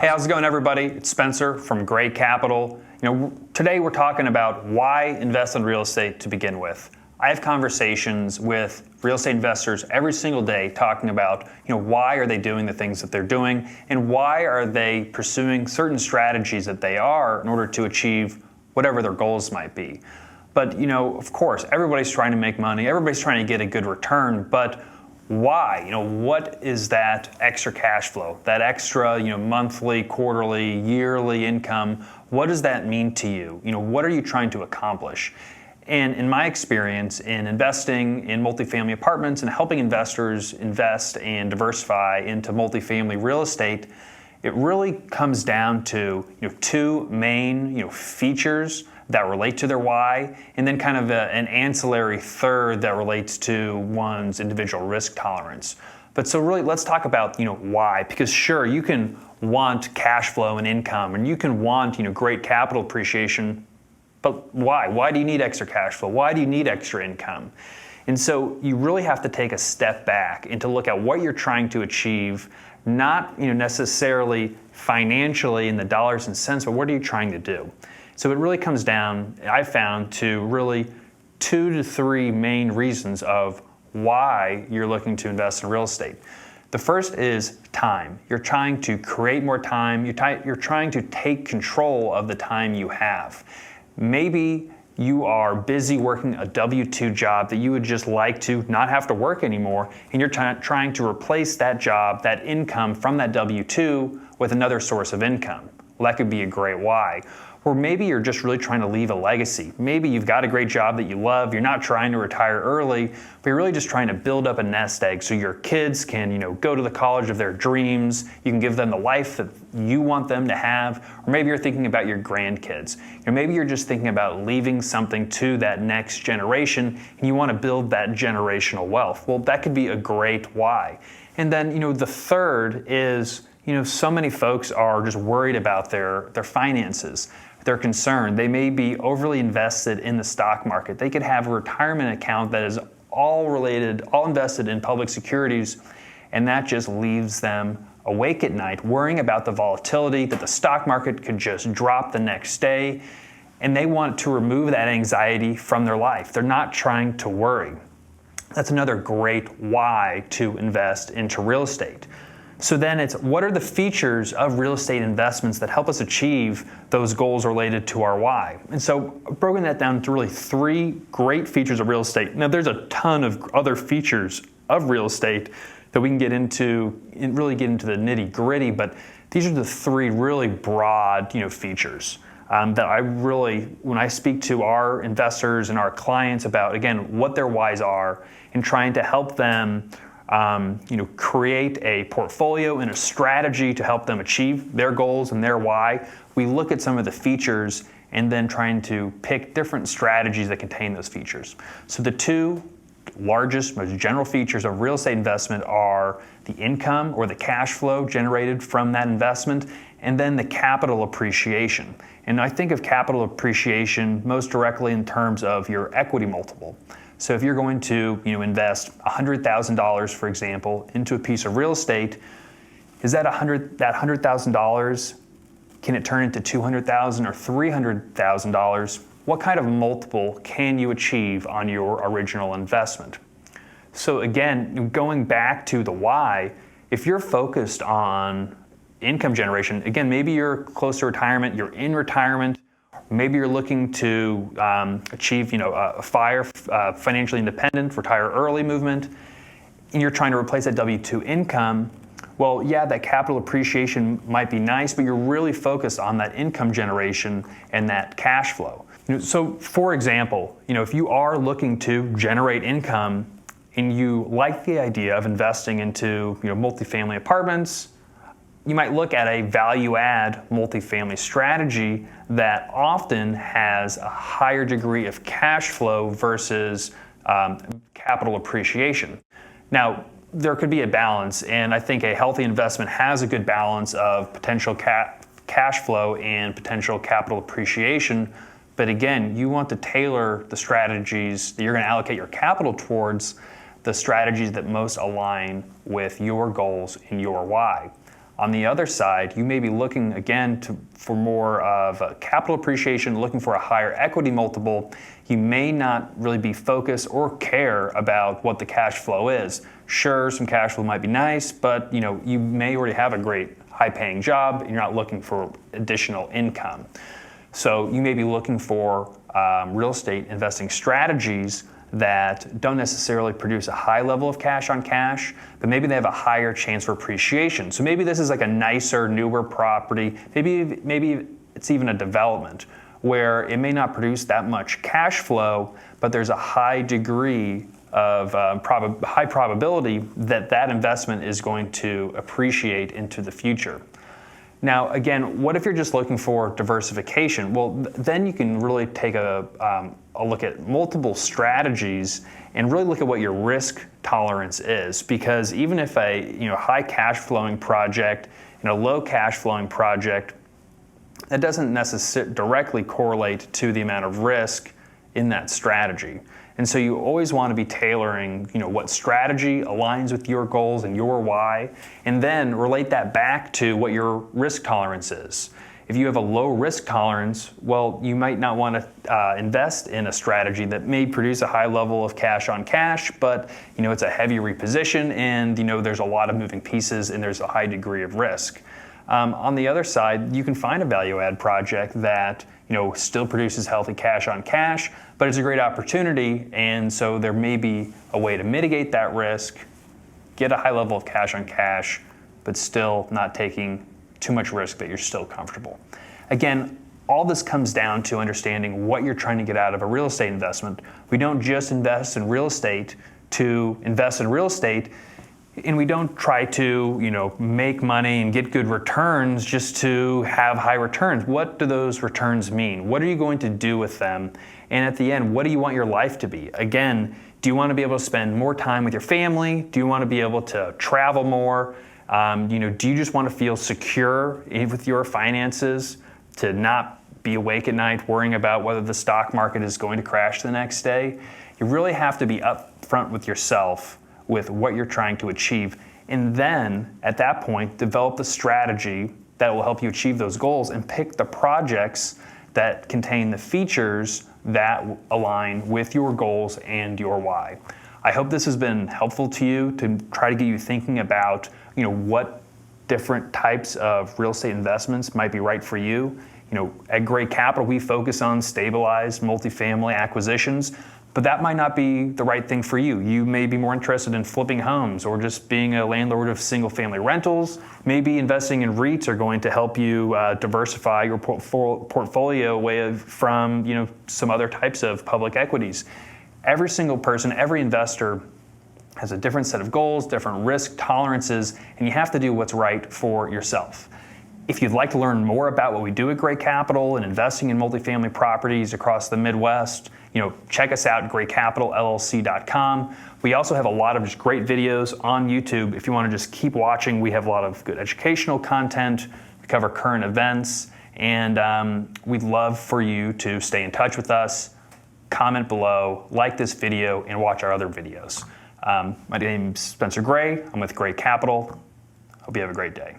Hey, how's it going, everybody? It's Spencer from Gray Capital. Today we're talking about why invest in real estate to begin with. I have conversations with real estate investors every single day talking about, why are they doing the things that they're doing and why are they pursuing certain strategies that they are in order to achieve whatever their goals might be. But, of course, everybody's trying to make money, everybody's trying to get a good return, but why? What is that extra cash flow, that extra, monthly, quarterly, yearly income? What does that mean to you? What are you trying to accomplish? And in my experience in investing in multifamily apartments and helping investors invest and diversify into multifamily real estate, it really comes down to two main features that relate to their why, and then kind of an ancillary third that relates to one's individual risk tolerance. But so really, let's talk about why, because sure, you can want cash flow and income, and you can want great capital appreciation, but why? Why do you need extra cash flow? Why do you need extra income? And so you really have to take a step back and to look at what you're trying to achieve, not necessarily financially in the dollars and cents, but what are you trying to do? So it really comes down, I found, to really 2 to 3 main reasons of why you're looking to invest in real estate. The first is time. You're trying to create more time. You're trying to take control of the time you have. Maybe you are busy working a W-2 job that you would just like to not have to work anymore, and you're trying to replace that job, that income from that W-2 with another source of income. Well, that could be a great why. Or maybe you're just really trying to leave a legacy. Maybe you've got a great job that you love, you're not trying to retire early, but you're really just trying to build up a nest egg so your kids can, go to the college of their dreams, you can give them the life that you want them to have, or maybe you're thinking about your grandkids. Maybe you're just thinking about leaving something to that next generation and you want to build that generational wealth. Well, that could be a great why. And then, the third is, so many folks are just worried about their finances. They're concerned. They may be overly invested in the stock market. They could have a retirement account that is all invested in public securities, and that just leaves them awake at night, worrying about the volatility, that the stock market could just drop the next day, and they want to remove that anxiety from their life. They're not trying to worry. That's another great why to invest into real estate. So then it's, what are the features of real estate investments that help us achieve those goals related to our why? And so I've broken that down to really 3 great features of real estate. Now there's a ton of other features of real estate that we can get into and really get into the nitty gritty, but these are the 3 really broad features that I really, when I speak to our investors and our clients about, again, what their whys are and trying to help them create a portfolio and a strategy to help them achieve their goals and their why. We look at some of the features and then trying to pick different strategies that contain those features. So the 2 largest, most general features of real estate investment are the income or the cash flow generated from that investment, and then the capital appreciation. And I think of capital appreciation most directly in terms of your equity multiple. So if you're going to invest $100,000, for example, into a piece of real estate, is that $100,000, can it turn into $200,000 or $300,000? What kind of multiple can you achieve on your original investment? So again, going back to the why, if you're focused on income generation, again, maybe you're close to retirement, you're in retirement, maybe you're looking to achieve, a financially independent, retire early movement, and you're trying to replace that W-2 income. Well, yeah, that capital appreciation might be nice, but you're really focused on that income generation and that cash flow. So, for example, if you are looking to generate income and you like the idea of investing into, multifamily apartments, you might look at a value-add multifamily strategy that often has a higher degree of cash flow versus capital appreciation. Now, there could be a balance, and I think a healthy investment has a good balance of potential cash flow and potential capital appreciation. But again, you want to tailor the strategies that you're going to allocate your capital towards the strategies that most align with your goals and your why. On the other side, you may be looking again for more of a capital appreciation, looking for a higher equity multiple. You may not really be focused or care about what the cash flow is. Sure, some cash flow might be nice, but you may already have a great high-paying job and you're not looking for additional income. So you may be looking for real estate investing strategies that don't necessarily produce a high level of cash on cash, but maybe they have a higher chance for appreciation. So maybe this is like a nicer, newer property. Maybe it's even a development where it may not produce that much cash flow, but there's a high degree of high probability that that investment is going to appreciate into the future. Now, again, what if you're just looking for diversification? Well, then you can really take a look at multiple strategies and really look at what your risk tolerance is. Because even if a high cash flowing project and a low cash flowing project, that doesn't necessarily directly correlate to the amount of risk in that strategy. And so you always want to be tailoring, what strategy aligns with your goals and your why, and then relate that back to what your risk tolerance is. If you have a low risk tolerance, well, you might not want to invest in a strategy that may produce a high level of cash on cash, but it's a heavy reposition and there's a lot of moving pieces and there's a high degree of risk. On the other side, you can find a value add project that still produces healthy cash on cash, but it's a great opportunity, and so there may be a way to mitigate that risk, get a high level of cash on cash, but still not taking too much risk that you're still comfortable. Again, all this comes down to understanding what you're trying to get out of a real estate investment. We don't just invest in real estate to invest in real estate, and we don't try to, make money and get good returns just to have high returns. What do those returns mean? What are you going to do with them? And at the end, what do you want your life to be? Again, do you want to be able to spend more time with your family? Do you want to be able to travel more? Do you just want to feel secure with your finances, to not be awake at night worrying about whether the stock market is going to crash the next day? You really have to be upfront with yourself with what you're trying to achieve. And then, at that point, develop the strategy that will help you achieve those goals and pick the projects that contain the features that align with your goals and your why. I hope this has been helpful to you to try to get you thinking about, what different types of real estate investments might be right for you. At Gray Capital, we focus on stabilized multifamily acquisitions, but that might not be the right thing for you. You may be more interested in flipping homes or just being a landlord of single-family rentals. Maybe investing in REITs are going to help you diversify your portfolio away from some other types of public equities. Every single person, every investor has a different set of goals, different risk tolerances, and you have to do what's right for yourself. If you'd like to learn more about what we do at Gray Capital and investing in multifamily properties across the Midwest, check us out at graycapitalllc.com. We also have a lot of just great videos on YouTube. If you want to just keep watching, we have a lot of good educational content. We cover current events, and we'd love for you to stay in touch with us. Comment below, like this video, and watch our other videos. My name's Spencer Gray. I'm with Gray Capital. Hope you have a great day.